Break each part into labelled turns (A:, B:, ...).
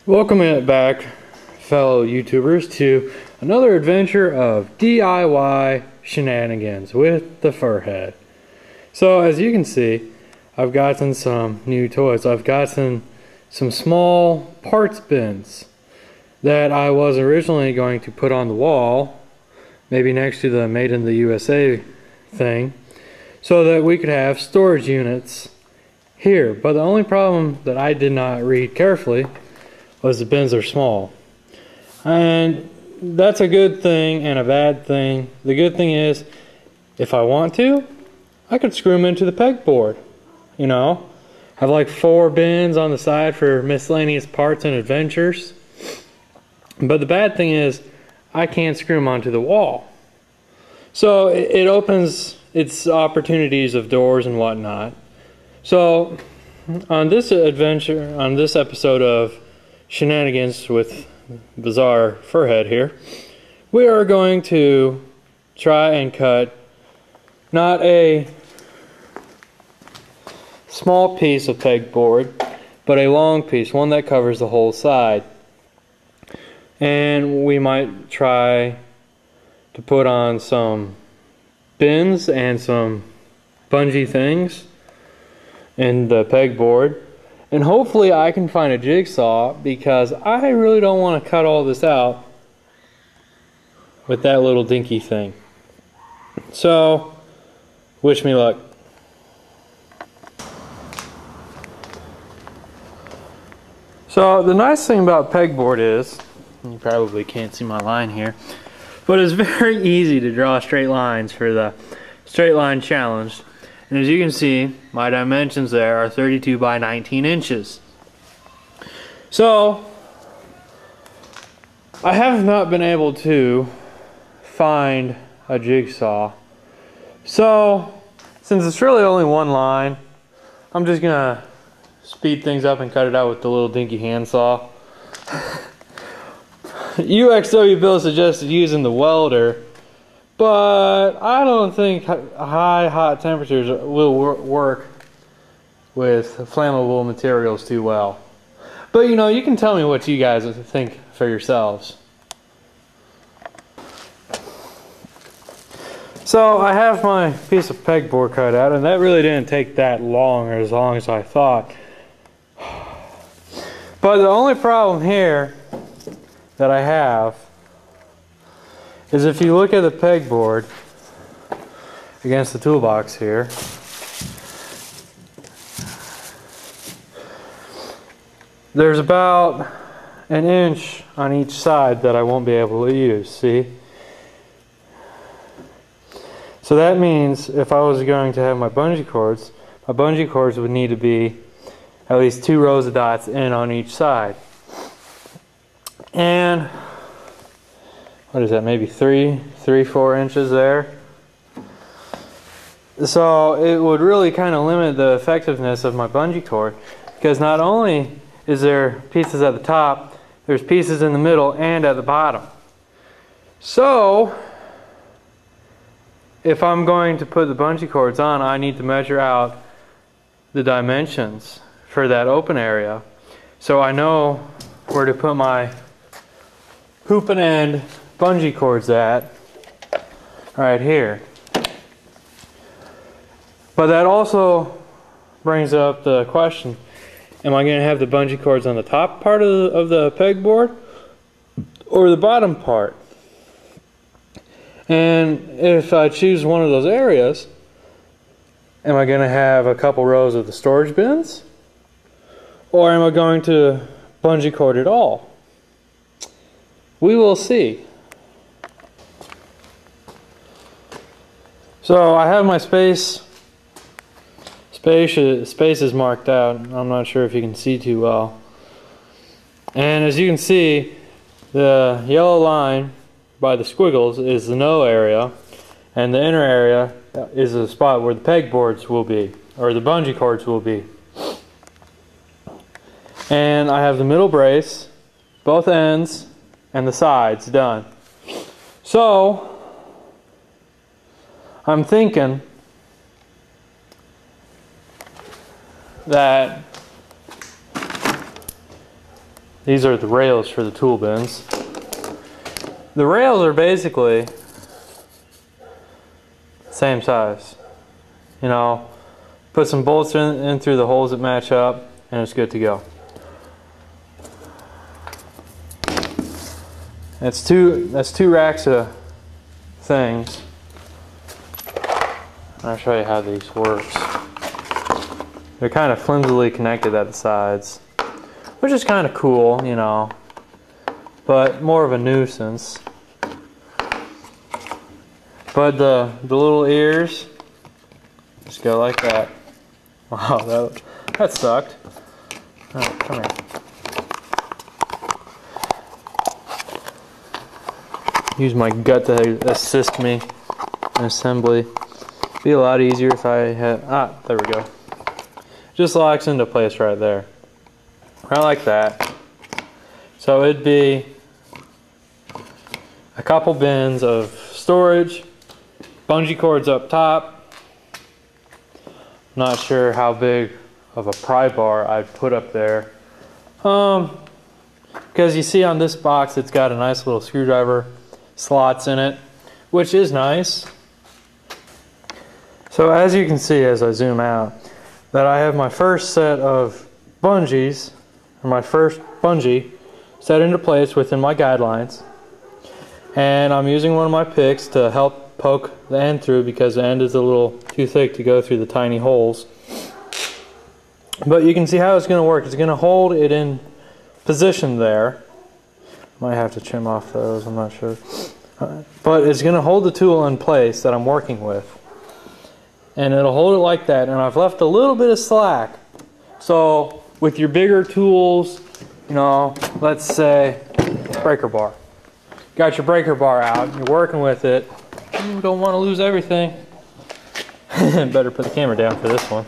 A: Welcome back, fellow YouTubers, to another adventure of DIY shenanigans with the Furhead. So as you can see, I've gotten some new toys. I've gotten some small parts bins that I was originally going to put on the wall, maybe next to the Made in the USA thing, so that we could have storage units here. But the only problem that I did not read carefully was the bins are small. And that's a good thing and a bad thing. The good thing is, if I want to, I could screw them into the pegboard. You know, have like 4 bins on the side for miscellaneous parts and adventures. But the bad thing is, I can't screw them onto the wall. So it opens its opportunities of doors and whatnot. So on this adventure, on this episode of Shenanigans with Bizzarefurhead here, we are going to try and cut not a small piece of pegboard, but a long piece, one that covers the whole side. And we might try to put on some bins and some bungee things in the pegboard. And hopefully I can find a jigsaw, because I really don't want to cut all this out with that little dinky thing. So, wish me luck. So the nice thing about pegboard is, you probably can't see my line here, but it's very easy to draw straight lines for the straight line challenge. And as you can see, my dimensions there are 32 by 19 inches. So, I have not been able to find a jigsaw. So, since it's really only one line, I'm just gonna speed things up and cut it out with the little dinky handsaw. UXW Bill suggested using the welder, but I don't think high hot temperatures will work with flammable materials too well. But you know, you can tell me what you guys think for yourselves. So I have my piece of pegboard cut out, and that really didn't take that long, or as long as I thought. But the only problem here that I have is, if you look at the pegboard against the toolbox here, there's about an inch on each side that I won't be able to use, see? So that means if I was going to have my bungee cords would need to be at least 2 rows of dots in on each side. And what is that, maybe 4 inches there? So it would really kind of limit the effectiveness of my bungee cord, because not only is there pieces at the top, there's pieces in the middle and at the bottom. So if I'm going to put the bungee cords on, I need to measure out the dimensions for that open area, so I know where to put my hoop and end bungee cords at, right here. But that also brings up the question, am I going to have the bungee cords on the top part of the pegboard or the bottom part? And if I choose one of those areas, am I going to have a couple rows of the storage bins, or am I going to bungee cord it all? We will see. So I have my space is marked out. I'm not sure if you can see too well. And as you can see, the yellow line by the squiggles is the no area, and the inner area is the spot where the pegboards will be, or the bungee cords will be. And I have the middle brace, both ends, and the sides done. So I'm thinking that these are the rails for the tool bins. The rails are basically same size. You know, put some bolts in through the holes that match up, and it's good to go. That's two racks of things. I'll show you how these works. They're kind of flimsily connected at the sides, which is kind of cool, you know, but more of a nuisance. But the little ears just go like that. Wow, that sucked. Oh, come here. Use my gut to assist me in assembly. Be a lot easier if I had, there we go. Just locks into place right there. Right like that. So it'd be a couple bins of storage, bungee cords up top. Not sure how big of a pry bar I'd put up there. Because you see on this box it's got a nice little screwdriver slots in it, which is nice. So as you can see as I zoom out, that I have my first set of bungees, or my first bungee set into place within my guidelines, and I'm using one of my picks to help poke the end through because the end is a little too thick to go through the tiny holes. But you can see how it's going to work. It's going to hold it in position there. Might have to trim off those, I'm not sure. But it's going to hold the tool in place that I'm working with. And it'll hold it like that. And I've left a little bit of slack. So with your bigger tools, you know, let's say breaker bar. Got your breaker bar out, you're working with it. You don't want to lose everything. Better put the camera down for this one.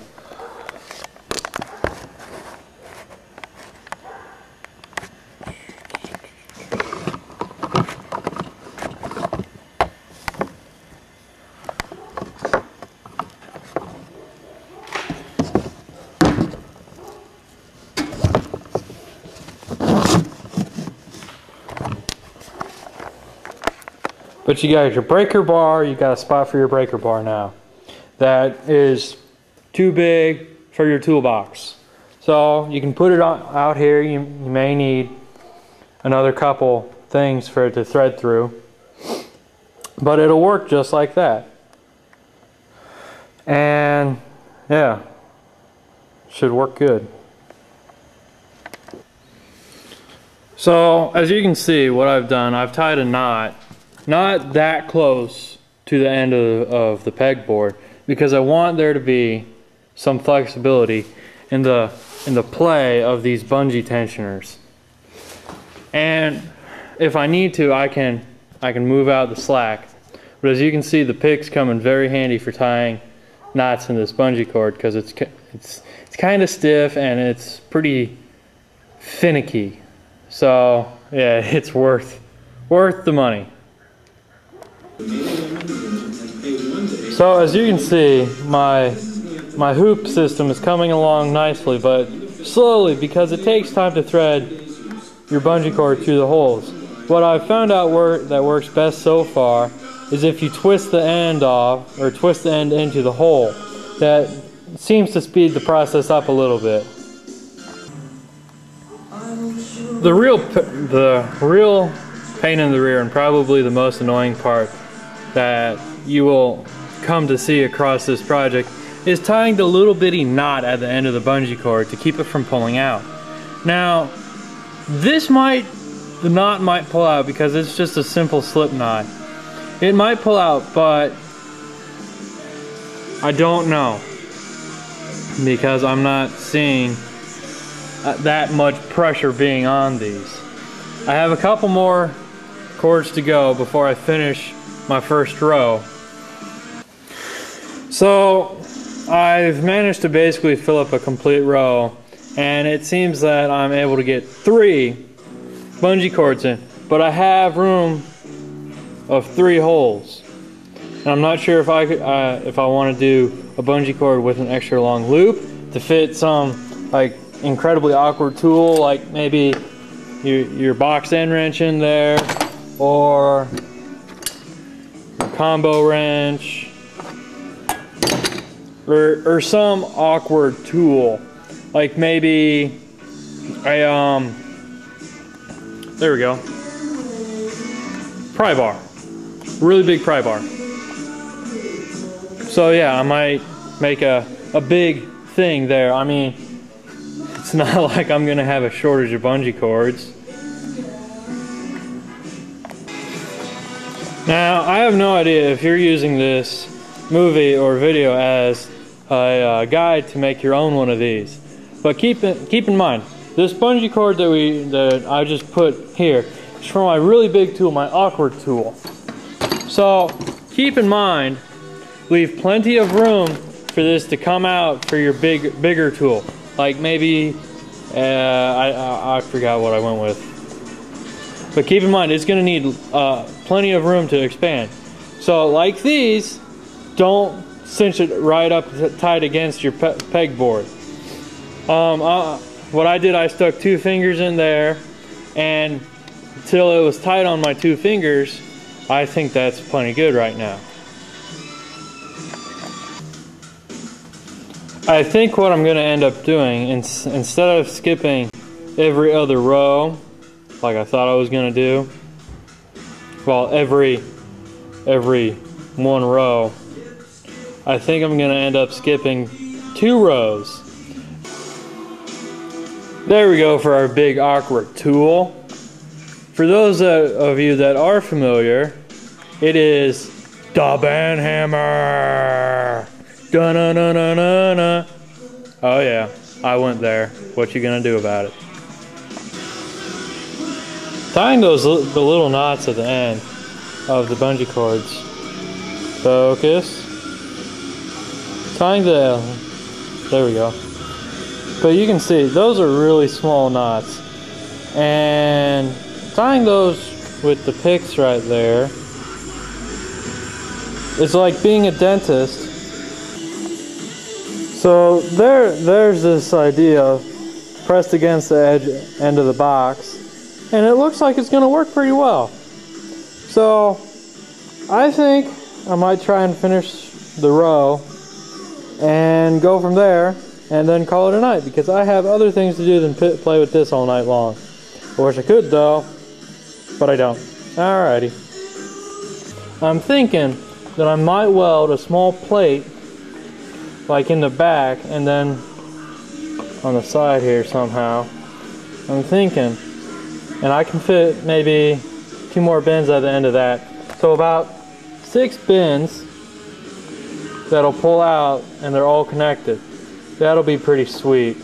A: But you got your breaker bar, you got a spot for your breaker bar now. That is too big for your toolbox. So you can put it out here. You may need another couple things for it to thread through. But it'll work just like that. And yeah, should work good. So as you can see, what I've done, I've tied a knot not that close to the end of the pegboard because I want there to be some flexibility in the play of these bungee tensioners. And if I need to, I can move out the slack. But as you can see, the picks come in very handy for tying knots in this bungee cord because it's kind of stiff and it's pretty finicky. So yeah, it's worth the money. So as you can see, my hoop system is coming along nicely, but slowly because it takes time to thread your bungee cord through the holes. What I've found out that works best so far is if you twist the end off, or twist the end into the hole. That seems to speed the process up a little bit. The real pain in the rear, and probably the most annoying part that you will come to see across this project, is tying the little bitty knot at the end of the bungee cord to keep it from pulling out. Now, the knot might pull out because it's just a simple slip knot. It might pull out, but I don't know because I'm not seeing that much pressure being on these. I have a couple more cords to go before I finish my first row. So I've managed to basically fill up a complete row, and it seems that I'm able to get 3 bungee cords in, but I have room of 3 holes. And I'm not sure if I want to do a bungee cord with an extra long loop to fit some like incredibly awkward tool, like maybe your box end wrench in there, or a combo wrench, or some awkward tool, like maybe a there we go, pry bar, really big pry bar. So yeah, I might make a big thing there. I mean, it's not like I'm gonna have a shortage of bungee cords. Now, I have no idea if you're using this movie or video as a guide to make your own one of these, but keep in mind, this bungee cord that I just put here is from my really big tool, my awkward tool. So keep in mind, leave plenty of room for this to come out for your bigger tool. Like maybe I forgot what I went with, but keep in mind it's going to need plenty of room to expand. So like these, don't cinch it right up tight against your pegboard. What I did, I stuck 2 fingers in there, and until it was tight on my 2 fingers, I think that's plenty good right now. I think what I'm going to end up doing, instead of skipping every other row, like I thought I was going to do, well, every 1 row, I think I'm going to end up skipping 2 rows. There we go for our big awkward tool. For those of you that are familiar, it is the band hammer. Dun-na-na-na-na-na. Oh yeah, I went there. What you gonna do about it? Tying the little knots at the end of the bungee cords. Focus. Tying there we go. But you can see those are really small knots, and tying those with the picks right there is like being a dentist. So there's this idea pressed against the end of the box, and it looks like it's going to work pretty well. So I think I might try and finish the row and go from there, and then call it a night, because I have other things to do than play with this all night long. I wish I could though, but I don't. Alrighty. I'm thinking that I might weld a small plate like in the back and then on the side here somehow. I'm thinking, and I can fit maybe 2 more bins at the end of that. So about 6 bins that'll pull out, and they're all connected. That'll be pretty sweet.